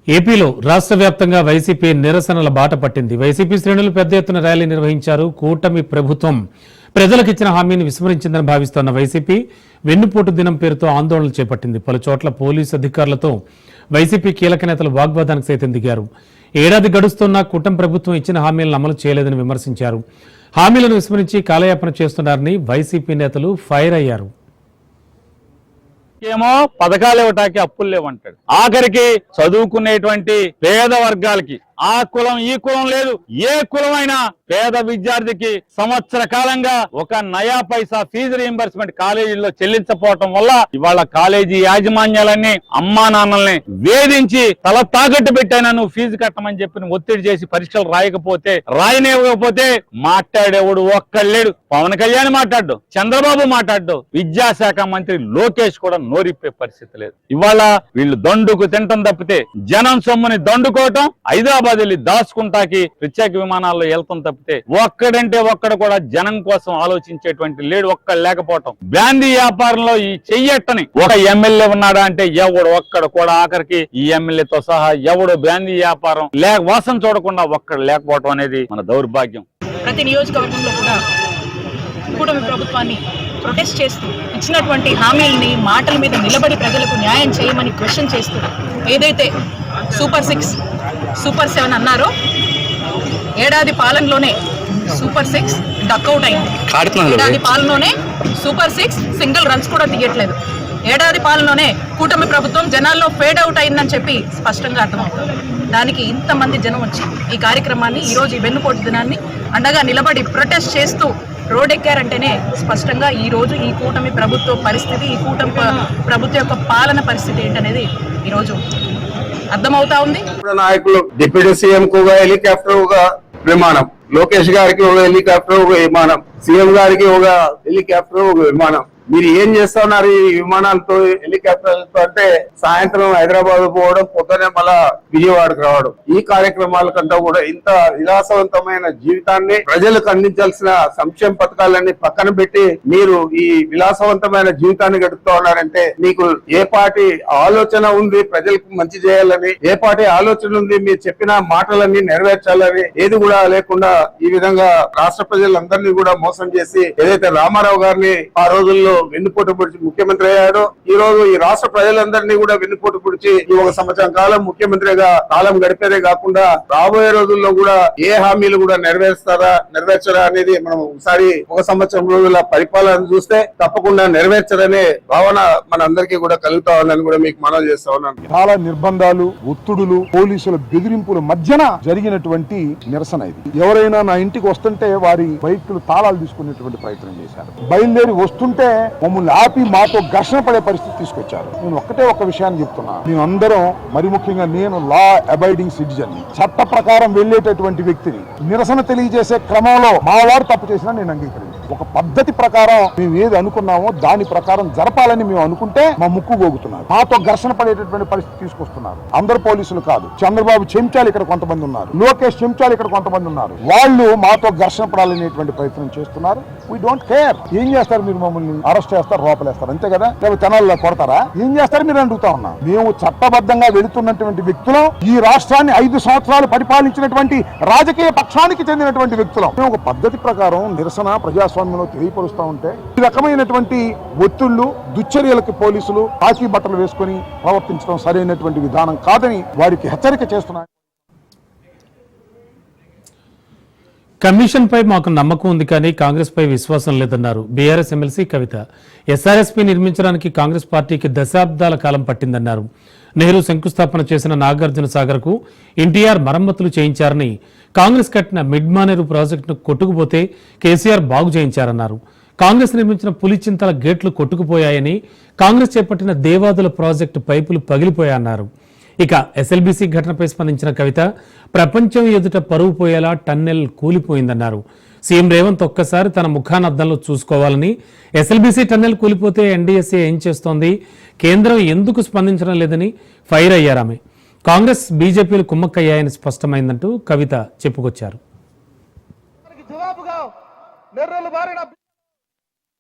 ఏపీలో రాష్ట్ర వ్యాప్తంగా వైసీపీ నిరసనల బాట పట్టింది. వైసీపీ శ్రేణులు పెద్ద ఎత్తున ర్యాలీ నిర్వహించారు. కూటమి ప్రభుత్వం ప్రజలకు ఇచ్చిన హామీని విస్మరించిందని భావిస్తోన్న వైసీపీ వెన్నుపోటు దినం పేరుతో ఆందోళనలు చేపట్టింది. పలు చోట్ల పోలీసు అధికారులతో వైసీపీ కీలక నేతలు వాగ్వాదానికి సైతం దిగారు. ఏడాది గడుస్తున్నా కూటమి ప్రభుత్వం ఇచ్చిన హామీలను అమలు చేయలేదని విమర్శించారు. హామీలను విస్మరించి కాలయాపన చేస్తున్నారని వైసీపీ నేతలు ఫైర్ అయ్యారు. ఏమో పథకాలు ఇవ్వటానికి అప్పులు లేవంటాడు. ఆఖరికి చదువుకునేటువంటి పేద వర్గాలకి ఆ కులం ఈ కులం లేదు, ఏ కులమైనా పేద విద్యార్థికి సంవత్సర కాలంగా ఒక నయా పైసా ఫీజు రీయింబర్స్మెంట్ కాలేజీల్లో చెల్లించకపోవటం వల్ల ఇవాళ కాలేజీ యాజమాన్యాలన్నీ అమ్మా నాన్నల్ని వేధించి తల తాకట్టు పెట్టైనా నువ్వు ఫీజు కట్టమని చెప్పి ఒత్తిడి చేసి పరీక్షలు రాయనివ్వకపోతే మాట్లాడేవాడు ఒక్కళ్ళేడు. పవన్ కళ్యాణ్ మాట్లాడు, చంద్రబాబు మాట్లాడు, విద్యాశాఖ మంత్రి లోకేష్ కూడా నోరిప్పే పరిస్థితి లేదు. ఇవాళ వీళ్ళు దండుకు తింటం తప్పితే జనం సొమ్ముని దండుకోవటం, హైదరాబాద్ వెళ్ళి దాచుకుంటాకి ప్రత్యేక విమానాల్లో వెళ్తాం తప్పితే ఒక్కడంటే ఒక్కడు కూడా జనం కోసం ఆలోచించేటువంటి లేడు. ఒక్కడు లేకపోవటం, బ్రాందీ వ్యాపారంలో ఈ చెయ్యట్టని ఒక ఎమ్మెల్యే ఉన్నాడా అంటే ఎవడు ఒక్కడు కూడా, ఆఖరికి ఈ ఎమ్మెల్యేతో సహా ఎవడు బ్రాందీ వ్యాపారం వాసన చూడకుండా ఒక్కడు లేకపోవటం అనేది మన దౌర్భాగ్యం. ప్రతి నియోజకవర్గంలో కూడా కూటమి ప్రభుత్వాన్ని ప్రొటెస్ట్ చేస్తూ ఇచ్చినటువంటి హామీలని మాటల మీద నిలబడి ప్రజలకు న్యాయం చేయమని క్వశ్చన్ చేస్తూ ఏదైతే సూపర్ 6, సూపర్ 7 అన్నారో ఏడాది పాలనలోనే సూపర్ 6 డక్అవుట్ అయింది. ఏడాది పాలనలోనే సూపర్ 6 సింగిల్ రన్స్ కూడా తీయట్లేదు. ఏడాది పాలనలోనే కూటమి ప్రభుత్వం జనాల్లో ఫేడ్ అవుట్ అయిందని చెప్పి స్పష్టంగా అర్థమవుతుంది. దానికి ఇంతమంది జనం వచ్చి ఈ కార్యక్రమాన్ని ఈరోజు ఈ వెన్నుపోటు దినాన్ని అండగా నిలబడి ప్రొటెస్ట్ చేస్తూ రోడ్డెక్కారంటేనే స్పష్టంగా ఈ రోజు ఈ కూటమి ప్రభుత్వ పరిస్థితి, ఈ కూటమి ప్రభుత్వం యొక్క పాలన పరిస్థితి ఏంటనేది ఈరోజు అర్థమవుతా ఉంది. నాయకులు డిప్యూటీ సీఎం కు ఒక హెలికాప్టర్, ఒక విమానం, లోకేష్ గారికి ఒక హెలికాప్టర్, ఒక విమానం, సీఎం గారికి ఒక హెలికాప్టర్, ఒక విమానం. మీరు ఏం చేస్తా ఉన్నారు ఈ విమానాలతో, హెలికాప్టర్లతో? అంటే సాయంత్రం హైదరాబాద్ పోవడం, పొద్దునే మళ్ళా విజయవాడకు రావడం. ఈ కార్యక్రమాలకంతా కూడా ఇంత విలాసవంతమైన జీవితాన్ని, ప్రజలకు అందించాల్సిన సంక్షేమ పథకాలన్నీ పక్కన పెట్టి మీరు ఈ విలాసవంతమైన జీవితాన్ని గడుపుతా ఉన్నారంటే మీకు ఏ పార్టీ ఆలోచన ఉంది ప్రజలకు మంచి చేయాలని, ఏ పార్టీ ఆలోచన ఉంది మీరు చెప్పిన మాటలన్నీ నెరవేర్చాలని? ఏది కూడా లేకుండా ఈ విధంగా రాష్ట్ర ప్రజలందరినీ కూడా మోసం చేసి ఏదైతే రామారావు గారిని ఆ రోజుల్లో వెన్నుపోటు పొడిచి ముఖ్యమంత్రి అయ్యాడు, ఈ రోజు ఈ రాష్ట్ర ప్రజలందరినీ కూడా వెన్నుపోటు పొడిచి ఈ 1 సంవత్సరం కాలం ముఖ్యమంత్రిగా కాలం గడిపేదే కాకుండా రాబోయే రోజుల్లో కూడా ఏ హామీలు కూడా నెరవేర్చరా అనేది మనం ఒకసారి 1 సంవత్సరం రోజుల పరిపాలన చూస్తే తప్పకుండా నెరవేర్చరనే భావన మన అందరికీ కూడా కలుగుతా ఉందని కూడా మీకు మనవి చేస్తా ఉన్నాను. చాలా నిర్బంధాలు, ఒత్తిడులు, పోలీసుల బెదిరింపుల మధ్యన జరిగినటువంటి నిరసన ఇది. ఎవరైనా నా ఇంటికి వస్తుంటే వారి బైకులు తాళాలు తీసుకునేటువంటి ప్రయత్నం చేశారు. బయలుదేరి వస్తుంటే మమ్మల్ని ఆపి మాతో ఘర్షణ పడే పరిస్థితి తీసుకొచ్చారు. నేను ఒక్క విషయాన్ని చెప్తున్నా, మేమందరం, మరి ముఖ్యంగా నేను లా అబైడింగ్ సిటిజన్, చట్ట ప్రకారం వెళ్లేటటువంటి వ్యక్తిని. నిరసన తెలియజేసే క్రమంలో మా వాడు తప్పు చేసినా నేను అంగీకరించాను. ఒక పద్ధతి ప్రకారం మేము ఏది అనుకున్నామో దాని ప్రకారం జరపాలని మేము అనుకుంటే మా ముక్కు గోగుతున్నారు, మాతో ఘర్షణ పడేటటువంటి పరిస్థితి తీసుకొస్తున్నారు. అందరు పోలీసులు కాదు, చంద్రబాబు చెంచాలు ఇక్కడ కొంతమంది ఉన్నారు, లోకేష్ చెంచాలు ఇక్కడ కొంతమంది ఉన్నారు. వాళ్ళు మాతో ఘర్షణ పడాలనేటువంటి ప్రయత్నం చేస్తున్నారు. We don't care. ఏం చేస్తారు మీరు? మమ్మల్ని అరెస్ట్ చేస్తారు, లోపలేస్తారు, అంతే కదా? లేకపోతే తెనాల్లో కొడతారా? ఏం చేస్తారు మీరు అడుగుతా ఉన్నా. మేము చట్టబద్ధంగా వెళుతున్నటువంటి వ్యక్తులం, ఈ రాష్ట్రాన్ని 5 సంవత్సరాలు పరిపాలించినటువంటి రాజకీయ పక్షానికి చెందినటువంటి వ్యక్తులం. మేము ఒక పద్ధతి ప్రకారం నిరసన ప్రజాస్వామ్యంలో తెలియపరుస్తా ఉంటే ఈ రకమైనటువంటి ఒత్తిళ్లు, దుశ్చర్యలకు పోలీసులు కాకి బట్టలు వేసుకుని ప్రవర్తించడం సరైనటువంటి విధానం కాదని వారికి హెచ్చరిక చేస్తున్నారు. కమిషన్ పై మాకు నమ్మకం ఉంది కానీ కాంగ్రెస్ పై విశ్వాసం లేదన్నారు బీఆర్ఎస్ ఎమ్మెల్సీ కవిత. ఎస్ఆర్ఎస్పీ నిర్మించడానికి కాంగ్రెస్ పార్టీకి దశాబ్దాల కాలం పట్టిందన్నారు. నెహ్రూ శంకుస్థాపన చేసిన నాగార్జున సాగర్ కు ఎన్టీఆర్ మరమ్మతులు చేయించారని, కాంగ్రెస్ కట్టిన మిడ్ మానేరు ప్రాజెక్టును కొట్టుకుపోతే కేసీఆర్ బాగు చేయించారన్నారు. కాంగ్రెస్ నిర్మించిన పులిచింతల గేట్లు కొట్టుకుపోయాయని, కాంగ్రెస్ చేపట్టిన దేవాదుల ప్రాజెక్టు పైపులు పగిలిపోయాయన్నారు. ఇక ఎస్ఎల్బీసీ ఘటనపై స్పందించిన కవిత, ప్రపంచం ఎదుట పరువు పోయేలా టన్నెల్ కూలిపోయిందన్నారు. సీఎం రేవంత్ ఒక్కసారి తన ముఖానద్దంలో చూసుకోవాలని, ఎస్ఎల్బీసీ టన్నెల్ కూలిపోతే ఎన్డీఎస్ఏ ఏం చేస్తోంది, కేంద్రం ఎందుకు స్పందించడం లేదని ఫైర్ అయ్యారామె. కాంగ్రెస్ బీజేపీలు కుమ్మక్కయ్యాయని స్పష్టమైందంటూ కవిత చెప్పుకొచ్చారు.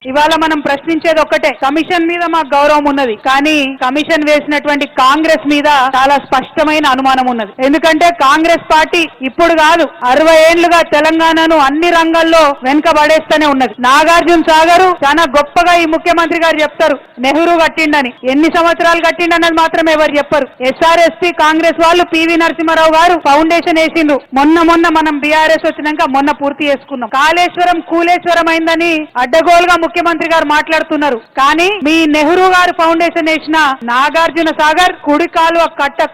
ఇవాళ మనం ప్రశ్నించేది ఒక్కటే, కమిషన్ మీద మాకు గౌరవం ఉన్నది, కానీ కమిషన్ వేసినటువంటి కాంగ్రెస్ మీద చాలా స్పష్టమైన అనుమానం ఉన్నది. ఎందుకంటే కాంగ్రెస్ పార్టీ ఇప్పుడు కాదు, 60 ఏళ్లుగా తెలంగాణను అన్ని రంగాల్లో వెనుకబడేస్తూనే ఉన్నది. నాగార్జున సాగర్ చాలా గొప్పగా ఈ ముఖ్యమంత్రి గారు చెప్తారు, నెహ్రూ కట్టిండని. ఎన్ని సంవత్సరాలు కట్టిండన్నది మాత్రం ఎవరు చెప్పరు. ఎస్ఆర్ఎస్పీ కాంగ్రెస్ వాళ్ళు పివి నరసింహారావు గారు ఫౌండేషన్ వేసిండ్రు. మొన్న మనం బీఆర్ఎస్ వచ్చినాక మొన్న పూర్తి చేసుకున్నాం. కాళేశ్వరం కూలేశ్వరం అయిందని అడ్డగోలుగా ముఖ్యమంత్రి గారు మాట్లాడుతున్నారు. కానీ మీ నెహ్రూ గారు ఫౌండేషన్ వేసిన నాగార్జున సాగర్ కుడి కాలువ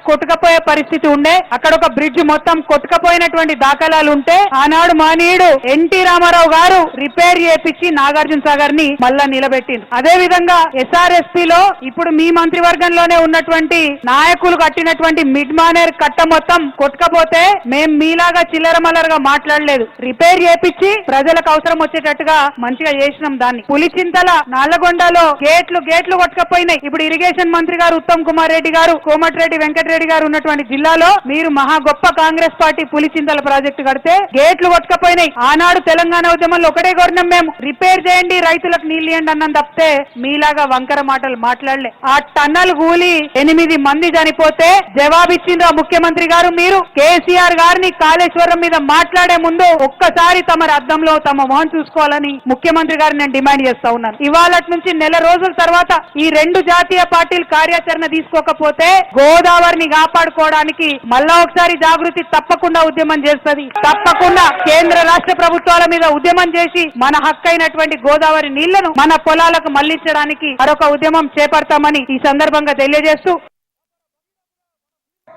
కొట్టుకపోయే పరిస్థితి ఉండే, అక్కడ ఒక బ్రిడ్జ్ మొత్తం కొట్టుకపోయినటువంటి దాఖలాలు ఉంటే ఆనాడు మానీయుడు ఎన్టీ రామారావు గారు రిపేర్ చేపించి నాగార్జున సాగర్ ని మళ్ళా నిలబెట్టింది. అదే విధంగా ఎస్ఆర్ఎస్పీ లో ఇప్పుడు మీ మంత్రివర్గంలోనే ఉన్నటువంటి నాయకులు కట్టినటువంటి మిడ్ మానేర్ కట్ట మొత్తం కొట్టుకపోతే మేం మీలాగా చిల్లర మల్లరగా మాట్లాడలేదు, రిపేర్ చేపించి ప్రజలకు అవసరం వచ్చేటట్టుగా మంచిగా చేసినాం. దాన్ని పులిచింతల నల్లగొండలో గేట్లు కొట్టుకపోయినాయి. ఇప్పుడు ఇరిగేషన్ మంత్రి గారు ఉత్తమ్ కుమార్ రెడ్డి గారు, కోమటిరెడ్డి వెంకటరెడ్డి గారు ఉన్నటువంటి జిల్లాలో మీరు మహా గొప్ప కాంగ్రెస్ పార్టీ పులిచింతల ప్రాజెక్టు కడితే గేట్లు కొట్టుకపోయినాయి. ఆనాడు తెలంగాణ ఉద్యమంలో ఒకటే కోరినాం, మేము రిపేర్ చేయండి, రైతులకు నీళ్ళు ఇవ్వండి అన్నం తప్పితే మీలాగా వంకర మాటలు మాట్లాడలే. ఆ టన్నల్ కూలి 8 మంది చనిపోతే జవాబిచ్చిండ్రు ఆ ముఖ్యమంత్రి గారు. మీరు కేసీఆర్ గారిని కాళేశ్వరం మీద మాట్లాడే ముందు ఒక్కసారి తమ అద్దంలో తమ మొహం చూసుకోవాలని ముఖ్యమంత్రి గారిని నేను డిమాండ్ చేస్తా ఉన్నాను. ఇవాళ నుంచి నెల రోజుల తర్వాత ఈ 2 జాతీయ పార్టీలు కార్యాచరణ తీసుకోకపోతే గోదావరిని కాపాడుకోవడానికి మళ్ళా ఒకసారి జాగృతి తప్పకుండా ఉద్యమం చేస్తుంది. తప్పకుండా కేంద్ర రాష్ట్ర ప్రభుత్వాల మీద ఉద్యమం చేసి మన హక్కైనటువంటి గోదావరి నీళ్లను మన పొలాలకు మళ్లించడానికి మరొక ఉద్యమం చేపడతామని ఈ సందర్భంగా తెలియజేస్తూ,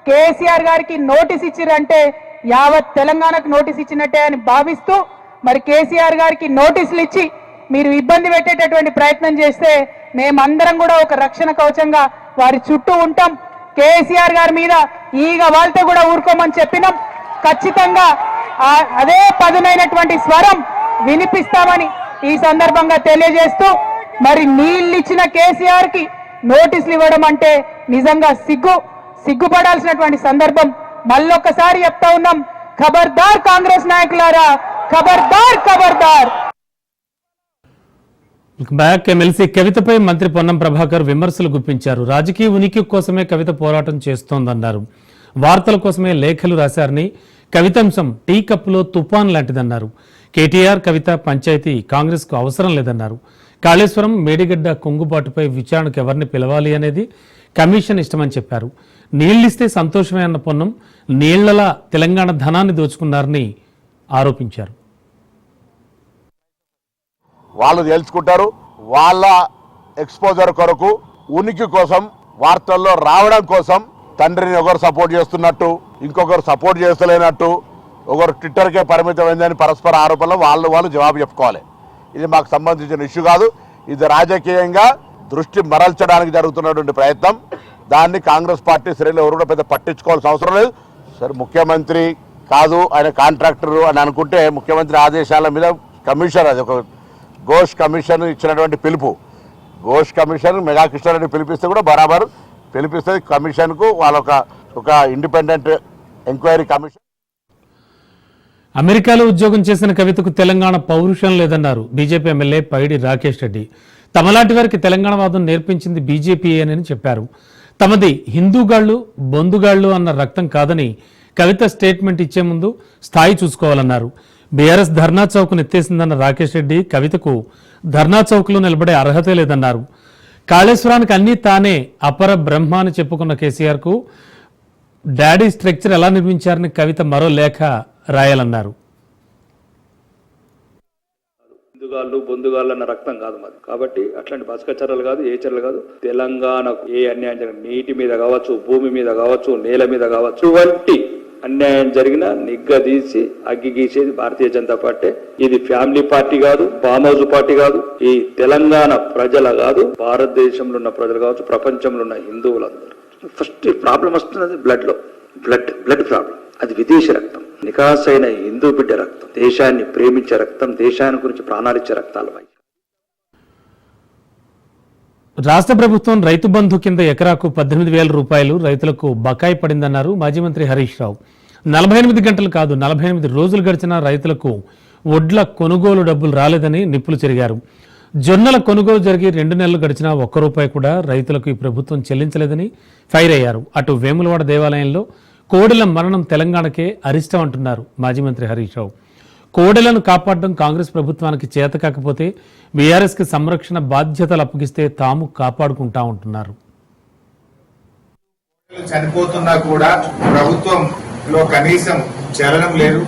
కేసీఆర్ గారికి నోటీస్ ఇచ్చిరంటే యావత్ తెలంగాణకు నోటీస్ ఇచ్చినట్టే అని భావిస్తూ, మరి కేసీఆర్ గారికి నోటీసులు ఇచ్చి మీరు ఇబ్బంది పెట్టేటటువంటి ప్రయత్నం చేస్తే మేమందరం కూడా ఒక రక్షణ కవచంగా వారి చుట్టూ ఉంటాం. కేసీఆర్ గారి మీద ఈగ వాళ్ళతో కూడా ఊరుకోమని చెప్పినాం. ఖచ్చితంగా అదే పదునైనటువంటి స్వరం వినిపిస్తామని ఈ సందర్భంగా తెలియజేస్తూ, మరి నీళ్ళు ఇచ్చిన కేసీఆర్ కి నోటీసులు ఇవ్వడం అంటే నిజంగా సిగ్గుపడాల్సినటువంటి సందర్భం. మళ్ళొక్కసారి చెప్తా ఉన్నాం, ఖబర్దార్ కాంగ్రెస్ నాయకులారా, ఖబర్దార్ ఖబర్దార్. బ్యాక్ ఎమ్మెల్సీ కవితపై మంత్రి పొన్నం ప్రభాకర్ విమర్శలు గుప్పించారు. రాజకీయ ఉనికి కోసమే కవిత పోరాటం చేస్తోందన్నారు. వార్తల కోసమే లేఖలు రాశారని, కవితాంశం టీ కప్పులో తుఫాన్ లాంటిదన్నారు. కేటీఆర్ కవిత పంచాయతీ కాంగ్రెస్కు అవసరం లేదన్నారు. కాళేశ్వరం మేడిగడ్డ కుంగుబాటుపై విచారణకు ఎవరిని పిలవాలి అనేది కమిషన్ ఇష్టమని చెప్పారు. నీళ్లిస్తే సంతోషమే అన్న పొన్నం నీళ్లలా తెలంగాణ ధనాన్ని దోచుకున్నారని ఆరోపించారు. వాళ్ళు తెలుసుకుంటారు, వాళ్ళ ఎక్స్పోజర్ కొరకు, ఉనికి కోసం, వార్తల్లో రావడం కోసం తండ్రిని ఒకరు సపోర్ట్ చేస్తున్నట్టు, ఇంకొకరు సపోర్ట్ చేస్తలేనట్టు, ఒకరు ట్విట్టర్కే పరిమితమైందని పరస్పర ఆరోపణలు వాళ్ళు జవాబు చెప్పుకోవాలి. ఇది మాకు సంబంధించిన ఇష్యూ కాదు. ఇది రాజకీయంగా దృష్టి మరల్చడానికి జరుగుతున్నటువంటి ప్రయత్నం. దాన్ని కాంగ్రెస్ పార్టీ శ్రేణులు ఎవరు కూడా పెద్ద పట్టించుకోవాల్సిన అవసరం లేదు. సరే, ముఖ్యమంత్రి కాదు ఆయన కాంట్రాక్టర్ అని అనుకుంటే ముఖ్యమంత్రి ఆదేశాల మీద కమిషన్, అది ఒక ఘోష్ కమిషన్ ఇచ్చినటువంటి పిలుపు. ఘోష్ కమిషన్ మెగా కృష్ణారెడ్డి పిలిపిస్తే కూడా బరాబర్ పిలిపిస్తుంది. కమిషన్కు వాళ్ళ ఒక ఇండిపెండెంట్ ఎంక్వైరీ కమిషన్. అమెరికాలో ఉద్యోగం చేసిన కవితకు తెలంగాణ పౌరుషం లేదన్నారు బీజేపీ ఎమ్మెల్యే పైడి రాకేష్ రెడ్డి. తమలాంటి వారికి తెలంగాణ వాదం నేర్పించింది బీజేపీయేనని చెప్పారు. తమది హిందూగాళ్లు బొందుగాళ్లు అన్న రక్తం కాదని కవిత స్టేట్మెంట్ ఇచ్చే ముందు స్థాయి చూసుకోవాలన్నారు. బీఆర్ఎస్ ధర్నా చౌక్ ఎత్తేసిందన్న రాకేష్ రెడ్డి కవితకు ధర్నా చౌక్లో నిలబడే అర్హతే లేదన్నారు. కాళేశ్వరానికి అన్నీ తానే అపర బ్రహ్మ అని చెప్పుకున్న కేసీఆర్కు డాడీ స్ట్రక్చర్ ఎలా నిర్మించారని కవిత మరో లేఖ రాయాలన్నారు. హిందుగాళ్ళు బొందుగాళ్ళు అన్న రక్తం కాదు మాది. కాబట్టి అట్లాంటి బసక చర్యలు కాదు, ఏ చర్యలు కాదు. తెలంగాణకు ఏ అన్యాయం జరిగిన, నీటి మీద కావచ్చు, భూమి మీద కావచ్చు, నేల మీద కావచ్చు, ఇటువంటి అన్యాయం జరిగినా నిగ్గదీసి అగ్గి గీసేది భారతీయ జనతా పార్టీ. ఇది ఫ్యామిలీ పార్టీ కాదు, ఫామ్ హౌస్ పార్టీ కాదు. ఈ తెలంగాణ ప్రజల కాదు, భారతదేశంలో ఉన్న ప్రజలు కావచ్చు, ప్రపంచంలో ఉన్న హిందువులందరూ. ఫస్ట్ ప్రాబ్లం వస్తున్నది బ్లడ్ ప్రాబ్లం. అది విదేశీ రక్తం, నికాసైన హిందూ బిడ్డ రక్తం, దేశాన్ని ప్రేమించే రక్తం, దేశాన్ని గురించి ప్రాణాలిచ్చే రక్తాలు. రాష్ట్ర ప్రభుత్వం రైతు బంధు కింద ఎకరాకు 18,000 రూపాయలు రైతులకు బకాయి పడిందన్నారు మాజీ మంత్రి హరీష్ రావు. 48 గంటలు కాదు 48 రోజులు గడిచినా రైతులకు వడ్ల కొనుగోలు డబ్బులు రాలేదని నిప్పులు చెరిగారు. జొన్నల కొనుగోలు జరిగి 2 నెలలు గడిచినా ఒక్క రూపాయి కూడా రైతులకు ఈ ప్రభుత్వం చెల్లించలేదని ఫైర్ అయ్యారు. అటు వేములవాడ దేవాలయంలో కోడెల మరణం తెలంగాణకే అరిష్టం అంటున్నారు మాజీ మంత్రి హరీష్ రావు. కోడెలను కాపాడడం కాంగ్రెస్ ప్రభుత్వానికి చేత కాకపోతే బీఆర్ఎస్కి సంరక్షణ బాధ్యతలు అప్పగిస్తే తాము కాపాడుకుంటా ఉంటున్నారు. చనిపోతున్నా కూడా ప్రభుత్వంలో కనీసం చలనం లేదు,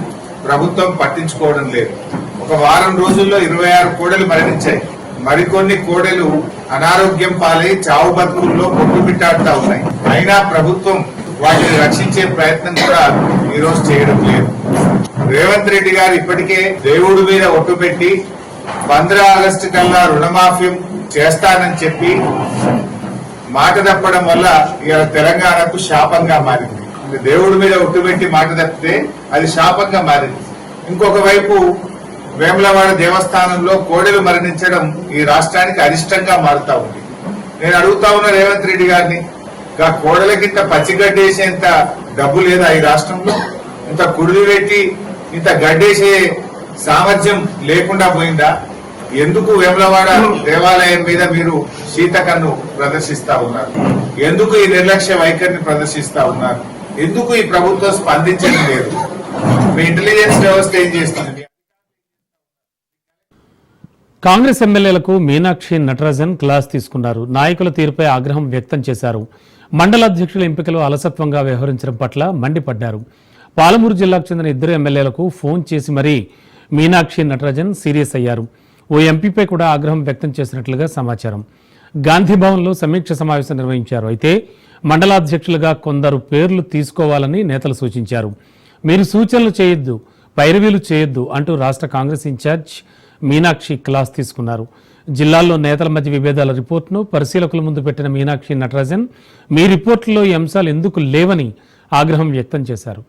ప్రభుత్వం పట్టించుకోవడం లేదు. ఒక వారం రోజుల్లో 26 కోడెలు మరణించాయి. మరికొన్ని కోడెలు అనారోగ్యం పాలై చావు బతుకుల్లో కొట్టుమిట్టాడుతా ఉన్నాయి. అయినా ప్రభుత్వం వాటిని రక్షించే ప్రయత్నం కూడా ఈ రోజు చేయడం లేదు. రేవంత్ రెడ్డి గారు ఇప్పటికే దేవుడి మీద ఒట్టు పెట్టి 15 ఆగస్టు కల్లా రుణమాఫీ చేస్తానని చెప్పి మాట తప్పడం వల్ల ఇవాళ తెలంగాణకు శాపంగా మారింది. దేవుడి మీద ఒట్టు పెట్టి మాట తప్పితే అది శాపంగా మారింది. ఇంకొక వైపు వేములవాడ దేవస్థానంలో కోడెలు మరణించడం ఈ రాష్ట్రానికి అరిష్టంగా మారుతా ఉంది. నేను అడుగుతా ఉన్న రేవంత్ రెడ్డి గారిని, ఇంకా కోడలకింత పచ్చిగడ్డేసేంత డబ్బు లేదా ఈ రాష్ట్రంలో? ఇంత కుడిది పెట్టి ఇంత గడ్డేసే సామర్థ్యం లేకుండా పోయిందా? ఎందుకు వేములవాడ దేవాలయం మీద మీరు శీతకన్ను ప్రదర్శిస్తా ఉన్నారు? ఎందుకు ఈ నిర్లక్ష్య వైఖరిని ప్రదర్శిస్తా ఉన్నారు? ఎందుకు ఈ ప్రభుత్వం స్పందించడం లేదు? మీ ఇంటెలిజెన్స్ వ్యవస్థ ఏం చేస్తుంది? కాంగ్రెస్ ఎమ్మెల్యేలకు మీనాక్షి నటరాజన్ క్లాస్ తీసుకున్నారు. నాయకుల తీరుపై ఆగ్రహం వ్యక్తం చేశారు. మండల అధ్యక్షుల ఎంపికలో అలసత్వంగా వ్యవహరించడం పట్ల మండిపడ్డారు. పాలమూరు జిల్లాకు చెందిన 2 ఎమ్మెల్యేలకు ఫోన్ చేసి మరీ మీనాక్షి నటరాజన్ సీరియస్ అయ్యారు. ఓ ఎంపీపై కూడా ఆగ్రహం వ్యక్తం చేసినట్లుగా సమాచారం. గాంధీభవన్లో సమీక్ష సమావేశం నిర్వహించారు. అయితే మండలాధ్యక్షులుగా కొందరు పేర్లు తీసుకోవాలని నేతలు సూచించారు. మీరు సూచనలు చేయొద్దు, పైరవీలు చేయొద్దు అంటూ రాష్ట్ర కాంగ్రెస్ ఇన్ఛార్జ్ మీనాక్షి క్లాస్ తీసుకున్నారు. జిల్లాల్లో నేతల మధ్య విభేదాల రిపోర్టును పరిశీలకుల ముందు పెట్టిన మీనాక్షి నటరాజన్ మీ రిపోర్టులో ఈ అంశాలు ఎందుకు లేవని ఆగ్రహం వ్యక్తం చేశారు.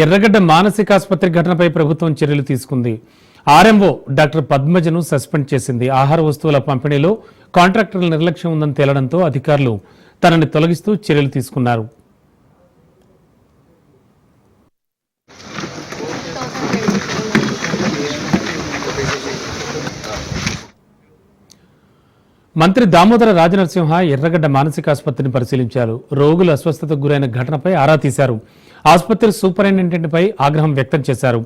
ఎర్రగడ్డ మానసిక ఆసుపత్రి ఘటనపై ప్రభుత్వం చర్యలు తీసుకుంది. ఆర్ఎంఓ డాక్టర్ పద్మజను సస్పెండ్ చేసింది. ఆహార వస్తువుల పంపిణీలో కాంట్రాక్టర్ల నిర్లక్ష్యం ఉందని తేలడంతో అధికారులు తనని తొలగిస్తూ చర్యలు తీసుకున్నారు. మంత్రి దామోదర రాజనరసింహ ఎర్రగడ్డ మానసిక ఆసుపత్రిని పరిశీలించారు. రోగులు అస్వస్థతకు గురైన ఘటనపై ఆరా తీశారు. ఆసుపత్రి సూపరింటెండెంట్పై ఆగ్రహం వ్యక్తం చేశారు.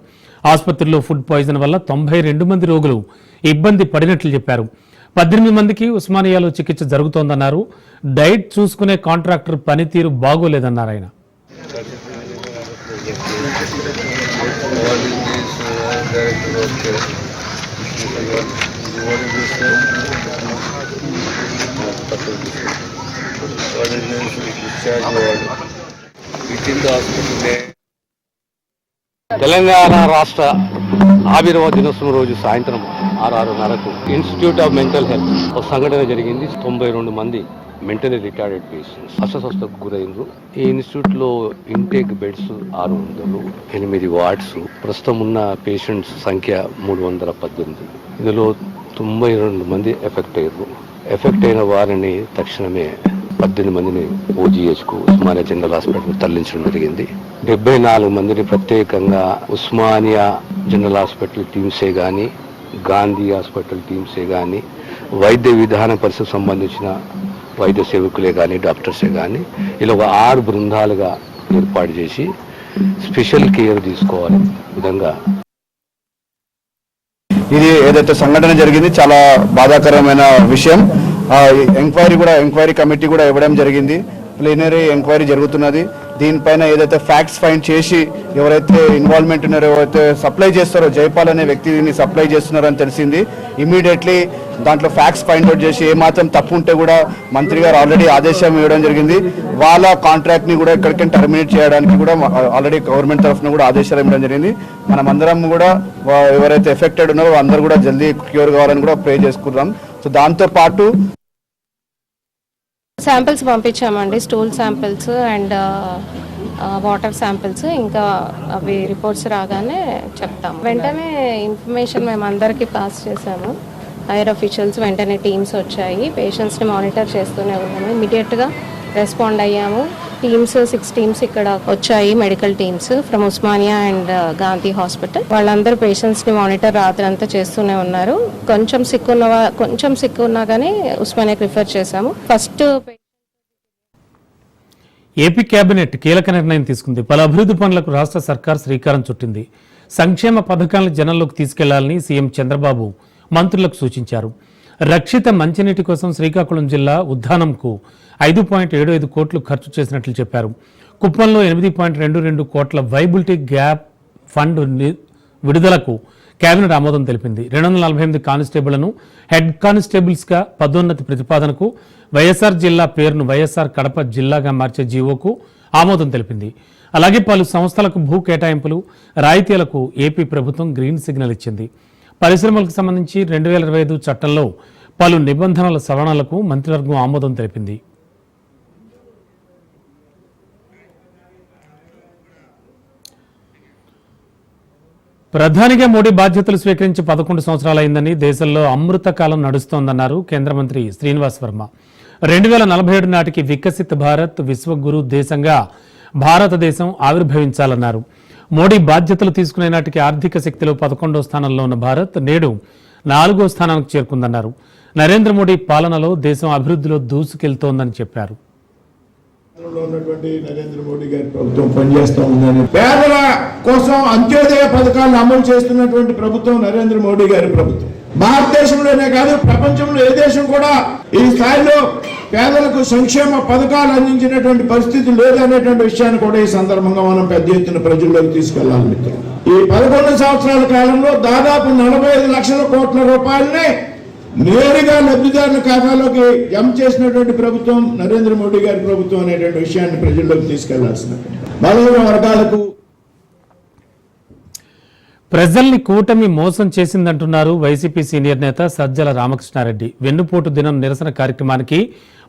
ఆసుపత్రిలో ఫుడ్ పాయిజన్ వల్ల 92 మంది రోగులు ఇబ్బంది పడినట్లు చెప్పారు. 18 మందికి ఉస్మానియాలో చికిత్స జరుగుతోందన్నారు. డైట్ చూసుకునే కాంట్రాక్టర్ పనితీరు బాగోలేదన్నారు ఆయన. తెలంగాణ రాష్ట్ర ఆవిర్భావ దినోత్సవం రోజు సాయంత్రం 6:30కు ఇన్స్టిట్యూట్ ఆఫ్ మెంటల్ హెల్త్ ఒక సంఘటన జరిగింది. 92 మంది మెంటలీ రిటార్డెడ్ పేషెంట్స్ అస్వస్థతకు గురైనరు. ఈ ఇన్స్టిట్యూట్ లో ఇంటేక్ బెడ్స్ 600, 8 వార్డ్స్. ప్రస్తుతం ఉన్న పేషెంట్స్ సంఖ్య 318. ఇందులో 92 మంది ఎఫెక్ట్ అయ్యారు. ఎఫెక్ట్ అయిన వారిని తక్షణమే 18 మందిని ఓజీహెచ్కు ఉస్మానియా జనరల్ హాస్పిటల్ తరలించడం జరిగింది. 74 మందిని ప్రత్యేకంగా ఉస్మానియా జనరల్ హాస్పిటల్ టీమ్సే కానీ, గాంధీ హాస్పిటల్ టీమ్సే కానీ, వైద్య విధాన పరిస్థితికి సంబంధించిన వైద్య సేవకులే కానీ, డాక్టర్సే కానీ ఇలా ఒక 6 బృందాలుగా ఏర్పాటు చేసి స్పెషల్ కేర్ తీసుకోవాలి విధంగా. ఇది ఏదైతే సంఘటన జరిగింది చాలా బాధాకరమైన విషయం. ఎంక్వైరీ కమిటీ కూడా ఇవ్వడం జరిగింది. ప్లీనరీ ఎంక్వైరీ జరుగుతున్నది. దీనిపైన ఏదైతే ఫ్యాక్ట్స్ ఫైండ్ చేసి ఎవరైతే ఇన్వాల్వ్మెంట్ ఉన్నారో, ఎవరైతే సప్లై చేస్తారో, జైపాల్ అనే వ్యక్తిని సప్లై చేస్తున్నారని తెలిసింది. ఇమీడియట్లీ దాంట్లో ఫ్యాక్ట్స్ ఫైండ్ అవుట్ చేసి ఏమాత్రం తప్పు ఉంటే కూడా మంత్రి గారు ఆల్రెడీ ఆదేశం ఇవ్వడం జరిగింది. వాళ్ళ కాంట్రాక్ట్ ని కూడా ఎక్కడికైనా టర్మినేట్ చేయడానికి కూడా ఆల్రెడీ గవర్నమెంట్ తరఫున కూడా ఆదేశాలు ఇవ్వడం జరిగింది. మనమందరం కూడా ఎవరైతే ఎఫెక్టెడ్ ఉన్నారో అందరూ కూడా జల్దీ క్యూర్ కావాలని కూడా ప్రే చేసుకుందాం. సో దాంతో పాటు శాంపిల్స్ పంపించామండి, stool samples and water samples. ఇంకా అవి రిపోర్ట్స్ రాగానే చెప్తాము. వెంటనే ఇన్ఫర్మేషన్ మేము అందరికీ పాస్ చేసాము. హైయర్ అఫీషియల్స్ వెంటనే టీమ్స్ వచ్చాయి. పేషెంట్స్ని మానిటర్ చేస్తూనే ఉన్నాము. ఇమీడియట్గా రెస్పాండ్ అయ్యాము. టీమ్స్ 6 టీమ్స్ ఇక్కడ వచ్చాయి, medical teams from Osmania and Gandhi hospital. వాళ్ళందరూ పేషెంట్స్ ని మానిటర్ రాత్రి అంతా చేస్తూనే ఉన్నారు. కొంచెం సిక్ ఉన్నా కానీ ఉస్మానియాకి రిఫర్ చేశాము. ఫస్ట్ ఏపీ కేబినెట్ కీలక నిర్ణయం తీసుకుంది. పలు అభివృద్ధి పనులకు రాష్ట్ర సర్కార్ శ్రీకారం చుట్టింది. సంక్షేమ పథకాలను జనంలోకి తీసుకెళ్లాలని సీఎం చంద్రబాబు మంత్రులకు సూచించారు. రక్షిత మంచినీటి కోసం శ్రీకాకుళం జిల్లా ఉద్దానంకు 5.75 కోట్లు ఖర్చు చేసినట్లు చెప్పారు. కుప్పంలో 8.22 కోట్ల వైబిలిటీ గ్యాప్ ఫండ్ విడుదలకు కేబినెట్ ఆమోదం తెలిపింది. 248 కానిస్టేబుళ్లను హెడ్ కానిస్టేబుల్స్గా పదోన్నతి ప్రతిపాదనకు, వైఎస్ఆర్ జిల్లా పేరును వైఎస్ఆర్ కడప జిల్లాగా మార్చే జీవోకు ఆమోదం తెలిపింది. అలాగే పలు సంస్థలకు భూ కేటాయింపులు, రాయితీలకు ఏపీ ప్రభుత్వం గ్రీన్ సిగ్నల్ ఇచ్చింది. పరిశ్రమలకు సంబంధించి 2025 చట్టంలో పలు నిబంధనల సవరణలకు మంత్రివర్గం ఆమోదం తెలిపింది. ప్రధానిగా మోడీ బాధ్యతలు స్వీకరించి 11 సంవత్సరాలైందని, దేశంలో అమృత కాలం నడుస్తోందన్నారు కేంద్ర మంత్రి శ్రీనివాస్ వర్మ. 2047 నాటికి వికసిత్ భారత్ విశ్వగురు దేశంగా భారతదేశం ఆవిర్భవించాలన్నారు. మోడీ బాధ్యతలు తీసుకునే నాటికి ఆర్థిక శక్తిలో 11వ స్థానంలో ఉన్న భారత్ నేడు 4వ స్థానానికి చేరుకుందన్నారు. నరేంద్ర మోడీ పాలనలో దేశం అభివృద్ధిలో దూసుకెళ్తోందని చెప్పారు. ఉన్నటువంటి నరేంద్ర మోడీ గారి ప్రభుత్వం పనిచేస్తూ ఉందని, పేదల కోసం అంత్యోదయ పథకాలను అమలు చేస్తున్నటువంటి ప్రభుత్వం నరేంద్ర మోడీ గారి ప్రభుత్వం. భారతదేశంలోనే కాదు, ప్రపంచంలో ఏ దేశం కూడా ఈ స్థాయిలో పేదలకు సంక్షేమ పథకాలు అందించినటువంటి పరిస్థితి లేదనేటువంటి విషయాన్ని కూడా ఈ సందర్భంగా మనం పెద్ద ఎత్తున ప్రజల్లోకి తీసుకెళ్లాలి మిత్రులు. ఈ 11 సంవత్సరాల కాలంలో దాదాపు 45 లక్షల కోట్ల రూపాయలని నేరుగా లబ్ధిదారుల ఖాతాలోకి జమ చేసినటువంటి ప్రభుత్వం నరేంద్ర మోడీ గారి ప్రభుత్వం అనేటువంటి విషయాన్ని ప్రజల్లోకి తీసుకెళ్లాల్సిన బలహీన వర్గాలకు. ప్రజల్ని కూటమి మోసం చేసిందంటున్నారు వైసీపీ సీనియర్ నేత సజ్జల రామకృష్ణారెడ్డి. వెన్నుపోటు దినం నిరసన కార్యక్రమానికి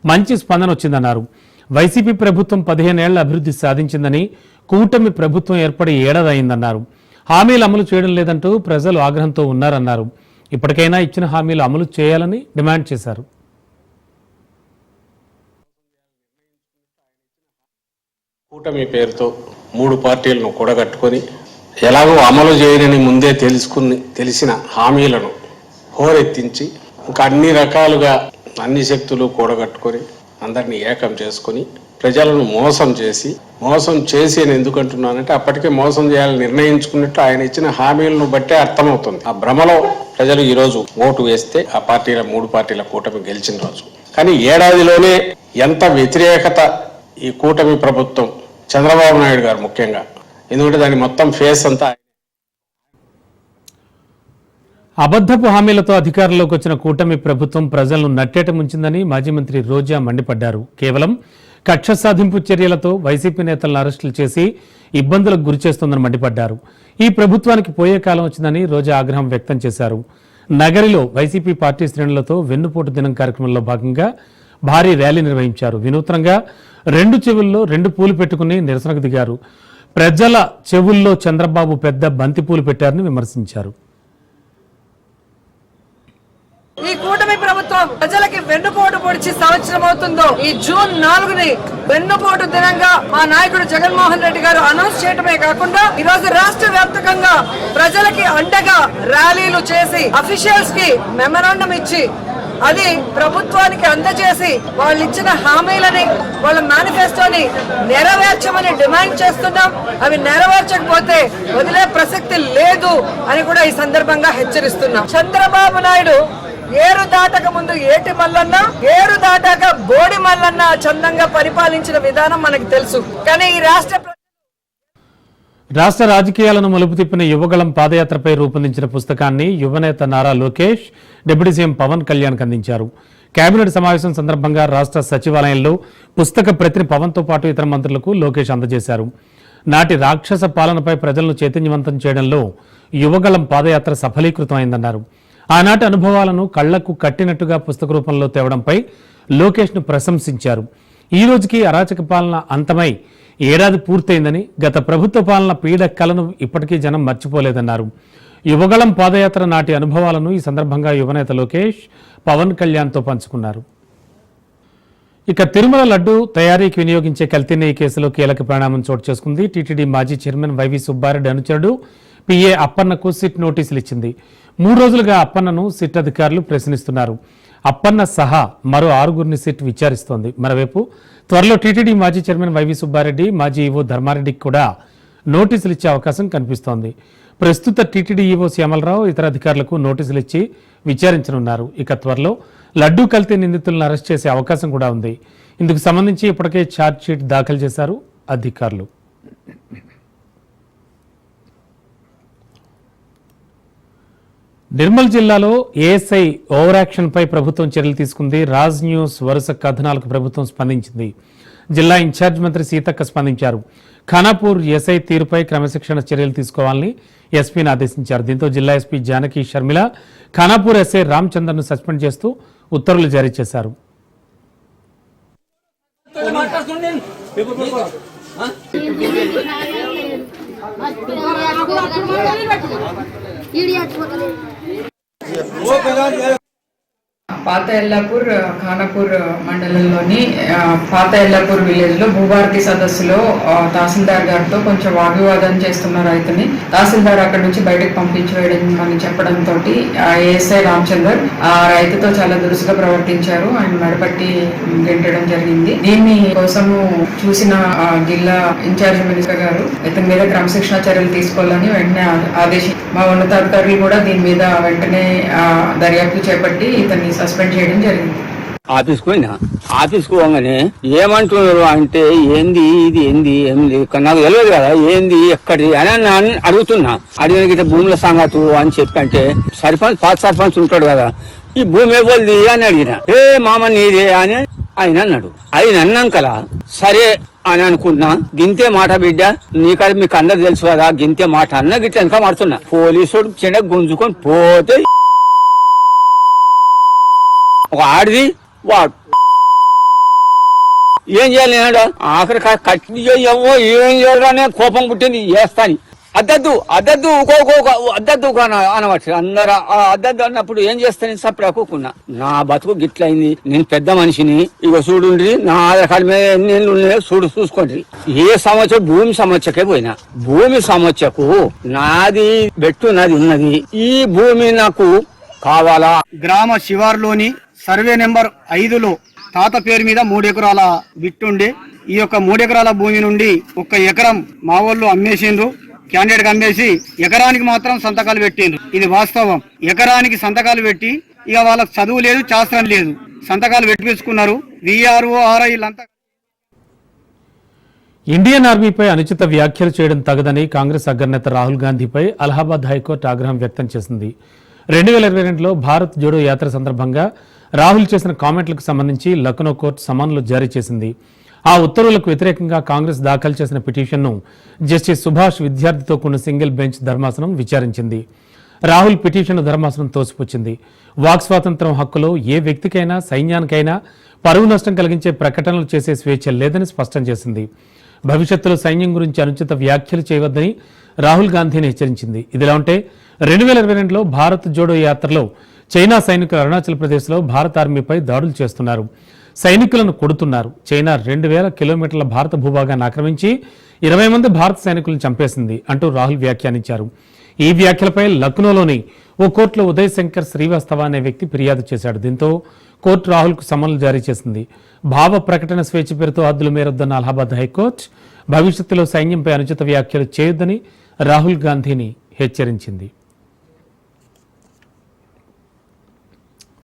మంచి స్పందన వచ్చిందన్నారు. వైసీపీ ప్రభుత్వం 15 ఏళ్ల అభివృద్ధి సాధించిందని, కూటమి ప్రభుత్వం ఏర్పడి ఏడాది అయిందన్నారు. హామీలు అమలు చేయడం లేదంటూ ప్రజలు ఆగ్రహంతో ఉన్నారన్నారు. ఇప్పటికైనా ఇచ్చిన హామీలు అమలు చేయాలని డిమాండ్ చేశారు. కూటమి పేరుతో 3 పార్టీలను కూడగట్టుకొని ఎలాగో అమలు చేయనని ముందే తెలిసిన హామీలను హోరెత్తించి ఇంకా అన్ని రకాలుగా అన్ని శక్తులు కూడగట్టుకొని అందరినీ ఏకం చేసుకొని ప్రజలను మోసం చేసి అని ఎందుకంటున్నానంటే, అప్పటికే మోసం చేయాలని నిర్ణయించుకున్నట్టు ఆయన ఇచ్చిన హామీలను బట్టే అర్థమవుతుంది. ఆ భ్రమలో ప్రజలు ఈ రోజు ఓటు వేస్తే ఆ 3 పార్టీల కూటమి గెలిచిన రోజు. కానీ ఏడాదిలోనే ఎంత వ్యతిరేకత ఈ కూటమి ప్రభుత్వం, చంద్రబాబు నాయుడు గారు ముఖ్యంగా, ఎందుకంటే దాని మొత్తం ఫేస్ అంతా. అబద్ధపు హామీలతో అధికారంలోకి వచ్చిన కూటమి ప్రభుత్వం ప్రజలను నట్టేట ముంచిందని మాజీ మంత్రి రోజా మండిపడ్డారు. కేవలం కక్ష సాధింపు చర్యలతో వైసీపీ నేతలను అరెస్టులు చేసి ఇబ్బందులకు గురిచేస్తోందని మండిపడ్డారు. ఈ ప్రభుత్వానికి పోయే కాలం వచ్చిందని రోజా ఆగ్రహం వ్యక్తం చేశారు. నగరిలో వైసీపీ పార్టీ శ్రేణులతో వెన్నుపోటు దినం కార్యక్రమంలో భాగంగా భారీ ర్యాలీ నిర్వహించారు. వినూత్నంగా 2 చెవుల్లో 2 పూలు పెట్టుకుని నిరసనకు దిగారు. ప్రజల చెవుల్లో చంద్రబాబు పెద్ద బంతిపూలు పెట్టారని విమర్శించారు. ఈ కూటమి ప్రభుత్వం ప్రజలకి వెన్నుపోటు పొడిచి సంవత్సరం అవుతుందో, ఈ జూన్ 4ని వెన్నుపోటు దినంగా మా నాయకుడు జగన్మోహన్ రెడ్డి గారు అనౌన్స్ చేయడమే కాకుండా ఈ రోజు రాష్ట్ర వ్యాప్తంగా ప్రజలకి అండగా ర్యాలీలు చేసి అఫీషియల్స్ కి మెమరాండం ఇచ్చి అది ప్రభుత్వానికి అందజేసి వాళ్ళు ఇచ్చిన హామీలని, వాళ్ళ మేనిఫెస్టోని నెరవేర్చమని డిమాండ్ చేస్తున్నాం. అవి నెరవేర్చకపోతే వదిలే ప్రసక్తి లేదు అని కూడా ఈ సందర్భంగా హెచ్చరిస్తున్నాం. చంద్రబాబు నాయుడు ఏరు దాటక ముందు ఏటి మల్లన్న, ఏరు దాటాక బోడి మల్లన్న చందంగా పరిపాలించిన విధానం మనకు తెలుసు. కానీ ఈ రాష్ట్ర రాజకీయాలను మలుపు తిప్పిన యువగళం పాదయాత్రపై రూపొందించిన పుస్తకాన్ని యువనేత నారా లోకేష్ డిప్యూటీ సీఎం పవన్ కళ్యాణ్కి అందించారు. కేబినెట్ సమావేశం సందర్భంగా రాష్ట్ర సచివాలయంలో పుస్తక ప్రతిని పవన్తో పాటు ఇతర మంత్రులకు లోకేష్ అందజేశారు. నాటి రాక్షస పాలనపై ప్రజలను చైతన్యవంతం చేయడంలో యువగళం పాదయాత్ర సఫలీకృతమైందన్నారు. ఆనాటి అనుభవాలను కళ్లకు కట్టినట్టుగా పుస్తక రూపంలో తేవడంపై లోకేష్ను ప్రశంసించారు. ఈ రోజుకి అరాచక పాలన అంతమై ఏడాది పూర్తయిందని, గత ప్రభుత్వ పాలన పీడ కలను ఇప్పటికీ జనం మర్చిపోలేదన్నారు. యువగళం పాదయాత్ర నాటి అనుభవాలను ఈ సందర్భంగా యువనేత లోకేష్ పవన్ కళ్యాణ్తో పంచుకున్నారు. ఇక తిరుమల లడ్డు తయారీకి వినియోగించే కల్తీ నెయ్యి కేసులో కీలక పరిణామం చోటు చేసుకుంది. టీటీడీ మాజీ చైర్మన్ వైవి సుబ్బారెడ్డి అనుచరుడు పిఏ అప్పన్నకు సిట్ నోటీసులు ఇచ్చింది. 3 రోజులుగా అప్పన్నను సిట్ అధికారులు ప్రశ్నిస్తున్నారు. అప్పన్న సహా మరో 6గురిని సిట్ విచారిస్తోంది. మరోవైపు త్వరలో టీటీడీ మాజీ చైర్మన్ వైవి సుబ్బారెడ్డి, మాజీ ఈవో ధర్మారెడ్డికి కూడా నోటీసులు ఇచ్చే అవకాశం కనిపిస్తోంది. ప్రస్తుత టీటీడీ ఈవో శ్యామలరావు ఇతర అధికారులకు నోటీసులు ఇచ్చి విచారించనున్నారు. ఇక త్వరలో లడ్డూ కల్తీ నిందితులను అరెస్ట్ చేసే అవకాశం కూడా ఉంది. ఇందుకు సంబంధించి ఇప్పటికే ఛార్జ్ షీట్ దాఖలు చేశారు అధికారులు. నిర్మల్ జిల్లాలో ఏఎస్ఐ ఓవర్ యాక్షన్ పై ప్రభుత్వం చర్యలు తీసుకుంది. రాజ్ న్యూస్ వరుస కథనాలకు ప్రభుత్వం స్పందించింది. జిల్లా ఇన్ఛార్జ్ మంత్రి సీతక్క స్పందించారు. ఖానాపూర్ ఎస్ఐ తీరుపై క్రమశిక్షణ చర్యలు తీసుకోవాలని ఎస్పీని ఆదేశించారు. దీంతో జిల్లా ఎస్పీ జానకి షర్మిల ఖానాపూర్ ఎస్ఐ రామచందర్ను సస్పెండ్ చేస్తూ ఉత్తర్వులు జారీ చేశారు. పాత ఎల్లాపూర్ ఖానాపూర్ మండలంలోని పాత ఎల్లాపూర్ విలేజ్ లో భూభారతి సదస్సులో తహసీల్దార్ గారితో కొంచెం వాగ్వివాదం చేస్తున్న రైతుని తహసీల్దార్ అక్కడ నుంచి బయటకు పంపించివేయడం అని చెప్పడంతో ఏఎస్ఐ రామచందర్ ఆ రైతుతో చాలా దురుసుగా ప్రవర్తించారు. ఆయన మెడపట్టి గెంటడం జరిగింది. దీన్ని కోసము చూసిన జిల్లా ఇన్ఛార్జ్ మినిస్టర్ గారు ఇతని మీద క్రమశిక్షణ చర్యలు తీసుకోవాలని వెంటనే మా ఉన్నతాధికారులు కూడా దీని మీద వెంటనే దర్యాప్తు చేపట్టి ఇతన్ని సస్పెండ్ చేయడం జరిగింది. ఆఫీస్కి పోయినా ఆఫీస్కి పోగానే ఏమంటున్నారు అంటే ఏంది ఇది ఏంది నాకు తెలియదు కదా ఏంది ఎక్కడి అని అడుగుతున్నా. అడిగిన గిట్ట భూముల సంగతు అని చెప్పి అంటే సర్పంచ్ పాత సర్పంచ్ ఉంటాడు కదా ఈ భూమి ఎవరిది అని అడిగిన. మామ నీదే అని ఆయన అన్నాడు. ఆయన అన్నాకలా సరే అని అనుకున్నా. గింతే మాట బిడ్డ నీకది మీకు అందరు తెలుసు కదా గింతే మాట అన్న గిట్ట వెనక మాడుతున్నా. పోలీసుడు చెడ గుంజుకొని పోతే ఒక ఆడిది వాడు ఏం చేయాలి ఆఖరి కట్టి ఏం చేయాలనే కోపం పుట్టింది చేస్తాని అద్దద్దు అద్దద్దు అద్దద్దు అనవచ్చు. అందరూ అద్దద్దు అన్నప్పుడు ఏం చేస్తాను సప్పుడు అక్కున్నా. నా బతుకు గిట్లయింది. నేను పెద్ద మనిషిని ఇక చూడుండ్రి నా ఆధార్ కార్డు మీద ఎన్ని ఉన్నాయో చూసుకోండి. ఏ సంవత్సరం భూమి సమస్యకే పోయినా భూమి సమస్యకు నాది బెట్టు నది ఉన్నది. ఈ భూమి నాకు కావాలా. గ్రామ శివార్లోని సర్వే నెంబర్ 5లో తాత పేరు మీద 3 ఎకరాల బిట్టుండి ఈ యొక్క 3 ఎకరాల భూమి నుండి 1 ఎకరం మా వాళ్ళు అమ్మేసిండ్రు. క్యాండిడేట్ అమ్మేసి ఎకరానికి మాత్రం సంతకాలు పెట్టిండ్రు. ఇది వాస్తవం. ఎకరానికి సంతకాలు పెట్టి ఇక వాళ్ళకి చదువు లేదు శాస్త్రం లేదు సంతకాలు పెట్టించుకున్నారు. విఆర్ఓ ఆర్ఐ వీళ్ళంతా. ఇండియన్ ఆర్మీపై అనుచిత వ్యాఖ్యలు చేయడం తగదని కాంగ్రెస్ అగ్రనేత రాహుల్ గాంధీపై అలహాబాద్ హైకోర్టు ఆగ్రహం వ్యక్తం చేసింది. 2022లో భారత్ జోడో యాత్ర సందర్భంగా రాహుల్ చేసిన కామెంట్లకు సంబంధించి లక్నో కోర్టు సమన్లు జారీ చేసింది. ఆ ఉత్తర్వులకు వ్యతిరేకంగా కాంగ్రెస్ దాఖలు చేసిన పిటిషన్ను జస్టిస్ సుభాష్ విద్యార్థితో కూడిన సింగిల్ బెంచ్ ధర్మాసనం విచారించింది. రాహుల్ పిటిషన్ ధర్మాసనం తోసిపుచ్చింది. వాక్ స్వాతంత్ర్యం హక్కులో ఏ వ్యక్తికైనా సైన్యానికైనా పరువు నష్టం కలిగించే ప్రకటనలు చేసే స్వేచ్ఛ లేదని స్పష్టం చేసింది. భవిష్యత్తులో సైన్యం గురించి అనుచిత వ్యాఖ్యలు చేయవద్దని రాహుల్ గాంధీని హెచ్చరించింది. ఇదిలా ఉంటే 2022లో భారత్ జోడో యాత్రలో చైనా సైనికులు అరుణాచల్ ప్రదేశ్లో భారత ఆర్మీపై దాడులు చేస్తున్నారు. సైనికులను కొడుతున్నారు. చైనా 2000 కిలోమీటర్ల భారత భూభాగాన్ని ఆక్రమించి 20 మంది భారత సైనికులను చంపేసింది అంటూ రాహుల్ వ్యాఖ్యానించారు. ఈ వ్యాఖ్యలపై లక్నోలోని ఓ కోర్టులో ఉదయ్ శంకర్ శ్రీవాస్తవ అనే వ్యక్తి ఫిర్యాదు చేశాడు. దీంతో కోర్టు రాహుల్కు సమన్లు జారీ చేసింది. భావ ప్రకటన స్వేచ్ఛ పేరుతో హద్దులు మేరొద్దన్న అలహాబాద్ హైకోర్టు భవిష్యత్తులో సైన్యంపై అనుచిత వ్యాఖ్యలు చేయొద్దని రాహుల్ గాంధీని హెచ్చరించింది.